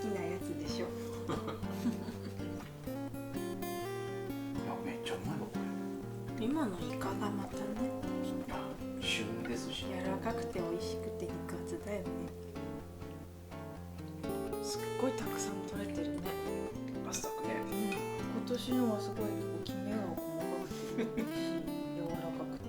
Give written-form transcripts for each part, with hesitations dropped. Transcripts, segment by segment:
きなやつでしょ。いやめっちゃうまいわこれ。今のイカがまたね、いや旬ですし、柔らかくて美味しくて肉厚だよね。すっごいたくさん取れてるね。あっさくね。今年のはすごいキメが細かくて美味しい、柔らかくて。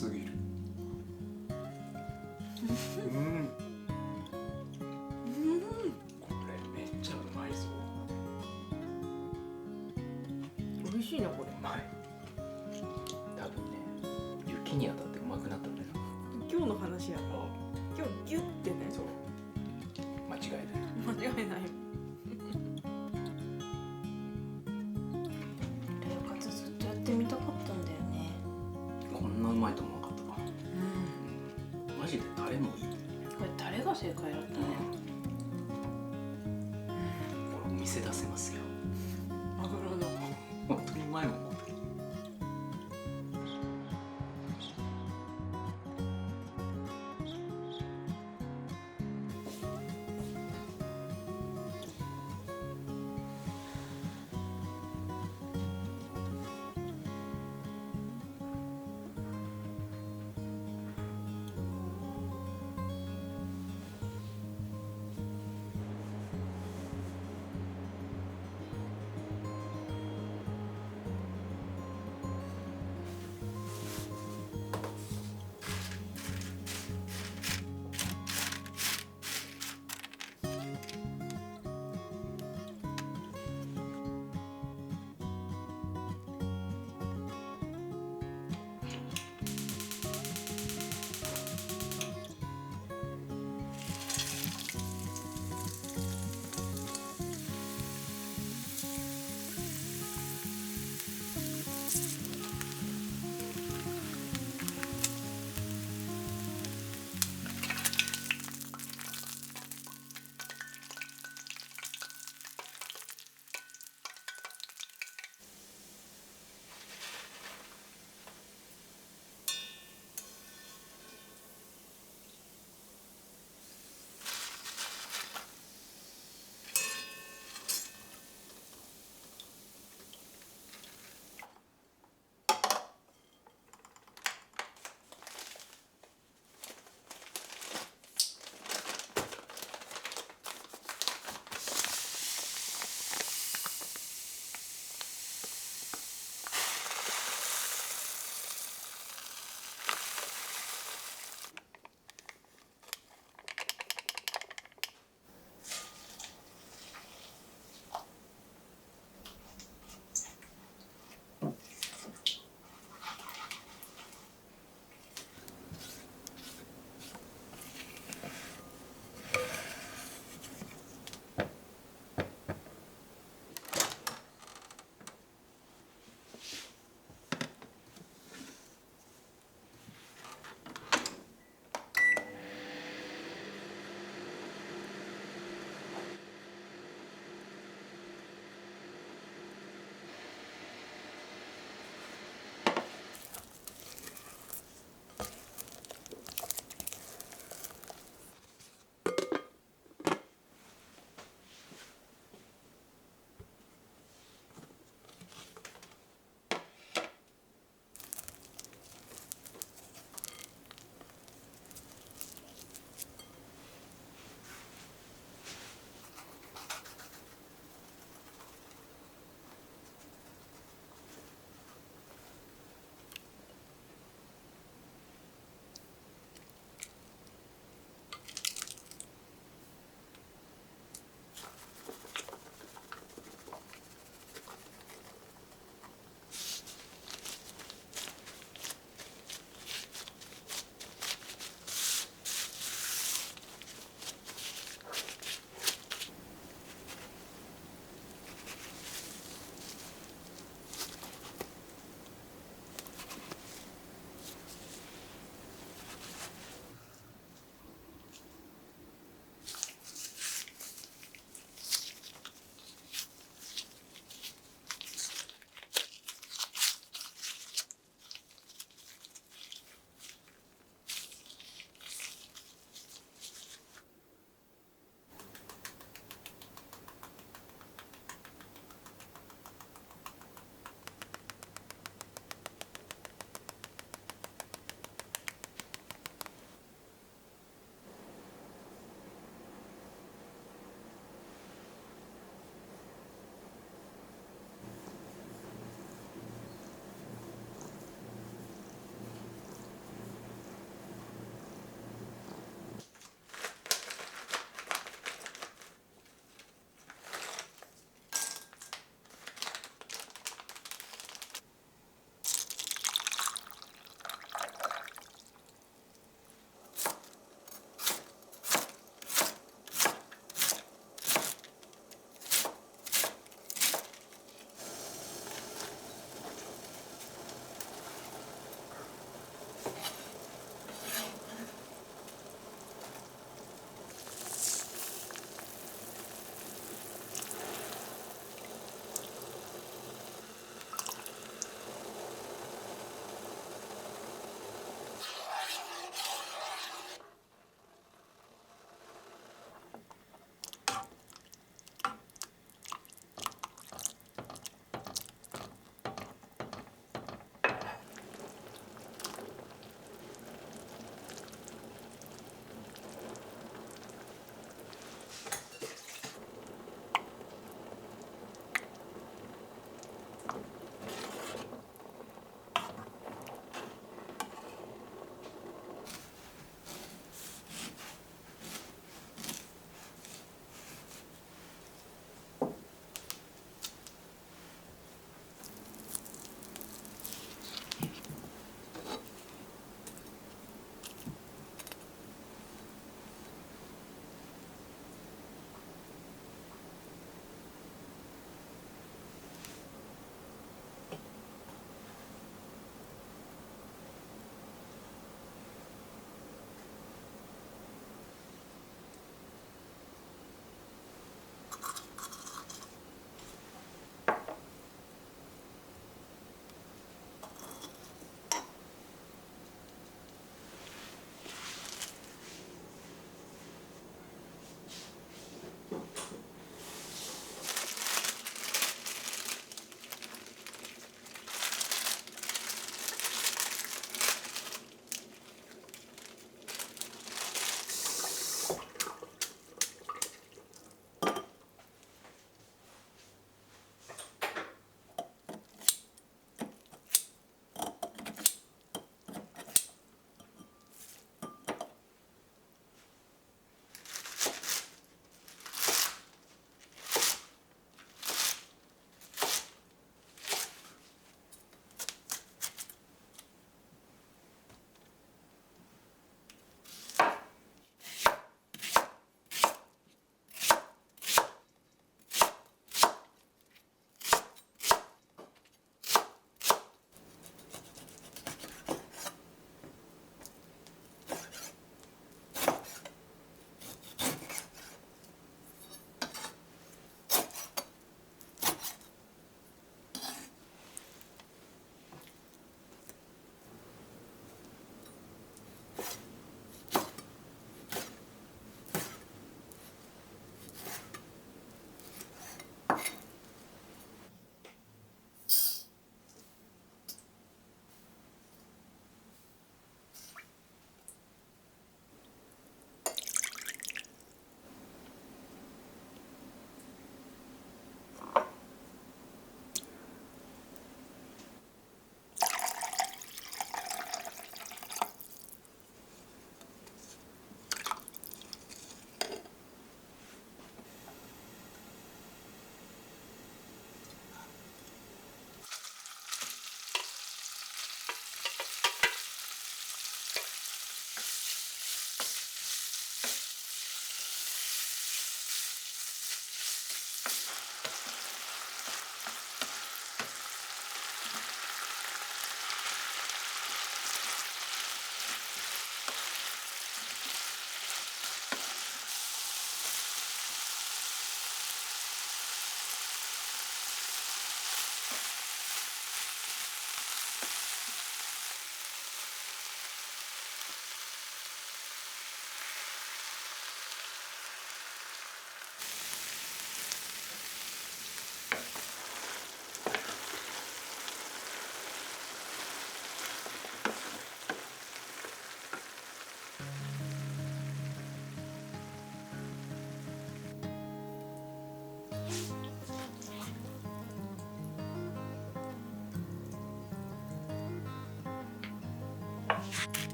すぎる。うん。これめっちゃうまいぞ。美味しいなこれ。うまい。多分ね、雪に当たってうまくなったんだよ。今日の話やろ。今日ギュッてね。そう。間違いない。間違いない。レオカツずっとやってみたかったんだよね。こんなうまいと思わなかったわ。マジでタレもいい。これタレが正解だったね。これお店出せますよ。マグロの。本当にうまいもん。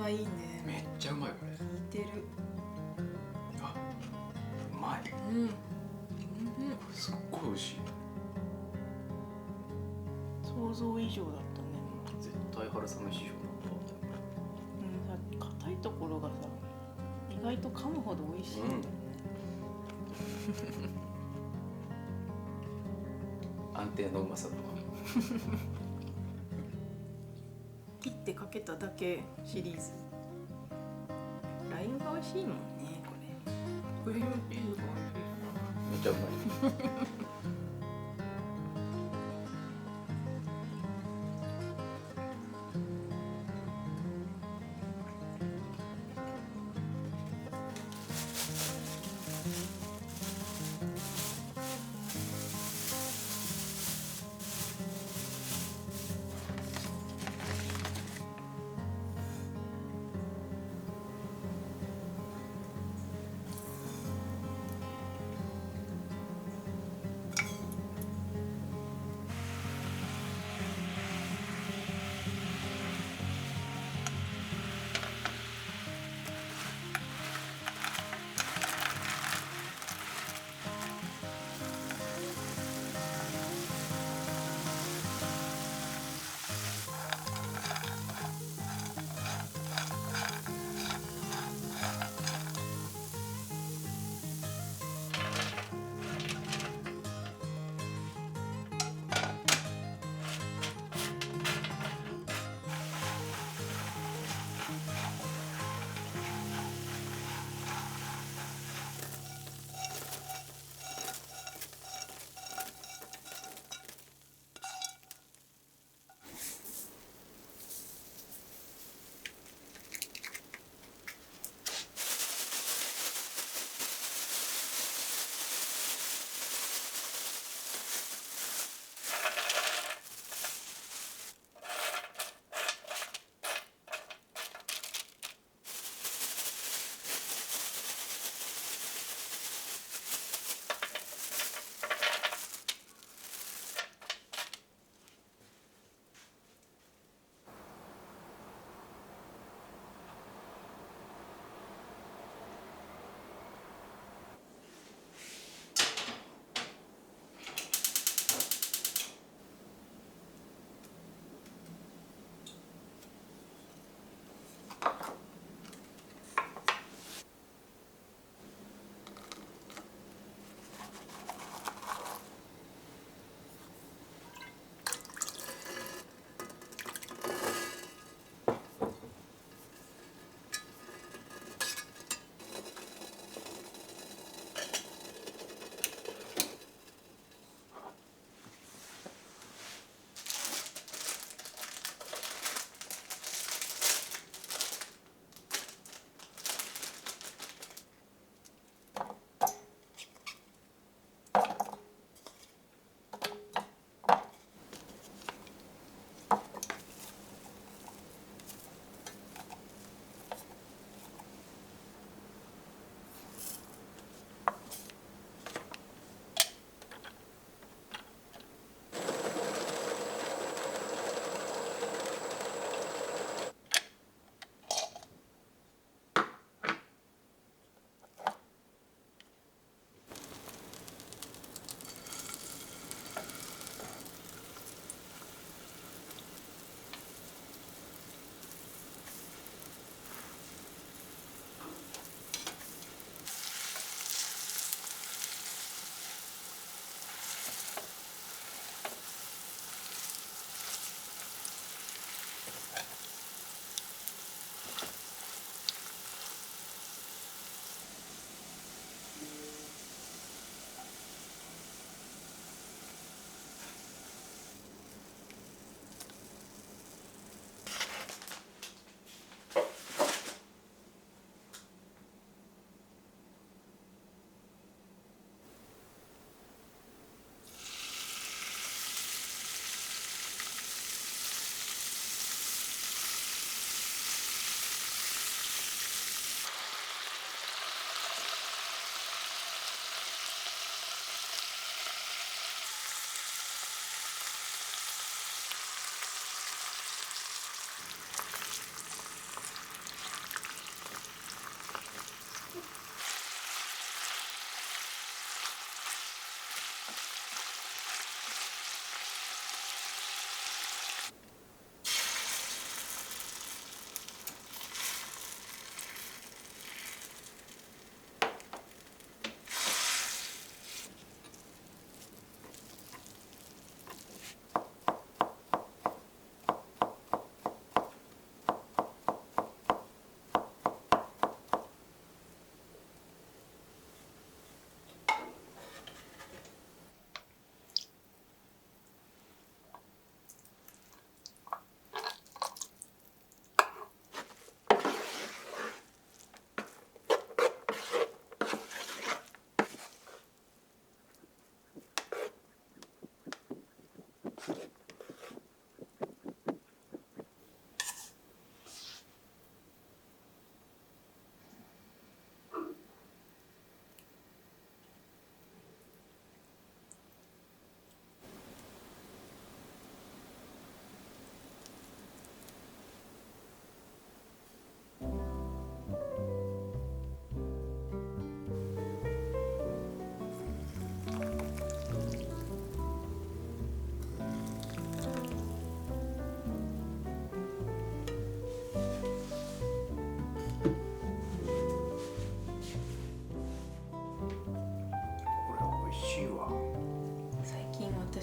あいいね。めっちゃうまいこれ。効いてる。あ、うまい。うん。すっごい美味しい。想像以上だったね。絶対春雨師匠なんだ。うん、硬いところがさ、意外と噛むほど美味しいんだよね。安定のうまさとか。切ってかけただけシリーズ。ラインが美味しいもんね、これ。クリームチーズが美味しい。めっちゃうまい。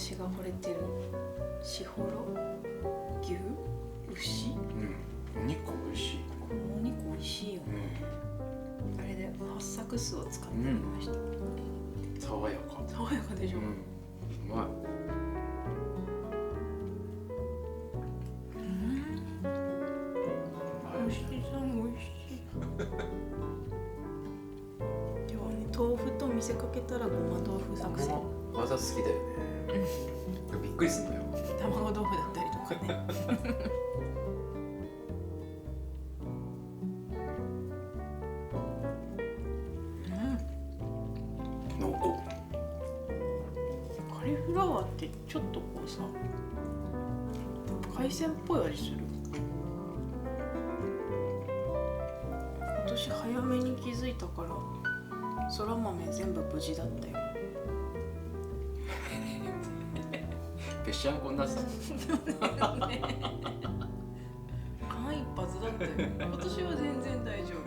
私が惚れてるしほろ牛牛お肉美味しい。お肉美味しいよね、あれで八作酢を使ってみました、爽やか。爽やかでしょ、うまい。美味しい美味しい今日はね、豆腐と見せかけたらごま豆腐作戦、技好きだよね。びっくりすんだよ。卵豆腐だったりとかね濃厚。カリフラワーってちょっとこうさ海鮮っぽい味する。今年早めに気づいたからそら豆全部無事だったよ。ぺしゃんこになってた。間一髪だったよ。今年は全然大丈夫。